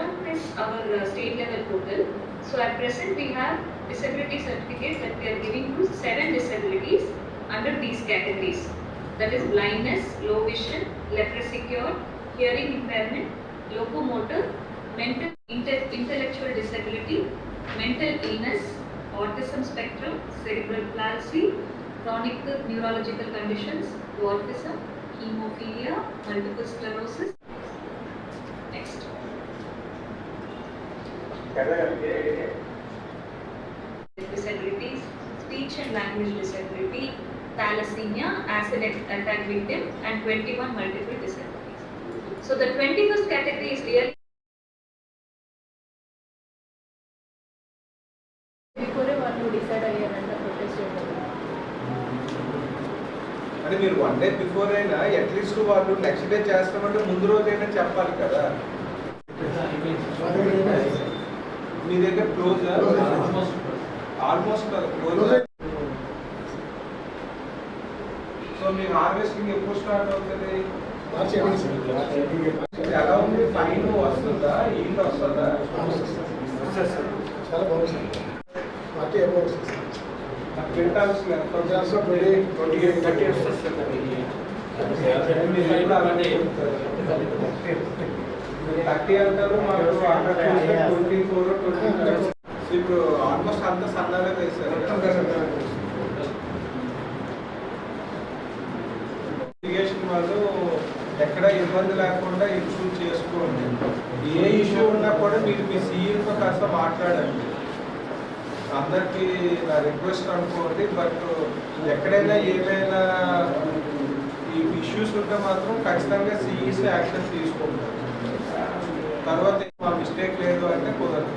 Around is our state level portal. So at present we have disability certificates that we are giving to 7 disabilities under these categories. That is blindness, low vision, leprosy cure, hearing impairment, locomotor, mental intellectual disability, mental illness, autism spectrum, cerebral palsy, chronic neurological conditions, dwarfism, hemophilia, multiple sclerosis. Next. Disabilities, speech and language disability, thalassemia as an attack victim, and 21 multiple disabilities. So the 21st category is really అంటే మీరు 1 day before అయినా at least వాళ్ళు next day చేస్తామంటే ముందు రోజైనా చెప్పాలి కదా. మీ దగ్గర క్లోజ్ ఆల్మోస్ట్ క్లోజ్. సో మీ హార్వెస్టింగ్ ఎప్పుడు స్టార్ట్ అవుతుంది? ఎలా ఉంది? ఫైన్ వస్తుందా? ఈల్డ్ వస్తుందా? చాలా బాగుంది. క్వింటాల్స్ 30 వస్తుంది. 30 అంటారు, మాకు 24 25. ఇప్పుడు ఆల్మోస్ట్ అంతా సన్నగా వేశారు. ఇరిగేషన్ వాళ్ళు ఎక్కడ ఇబ్బంది లేకుండా ఇష్యూ చేసుకోండి. ఏ ఇష్యూ ఉన్నా కూడా మీరు మీ సీఈతో కాస్త మాట్లాడండి. అందరికీ నా రిక్వెస్ట్ అనుకోండి. బట్ ఎక్కడైనా ఏమైనా ఈ ఇష్యూస్ ఉంటే మాత్రం ఖచ్చితంగా సీఈసీ యాక్షన్ తీసుకుంటారు. తర్వాత మా మిస్టేక్ లేదు అంటే కుదరదు.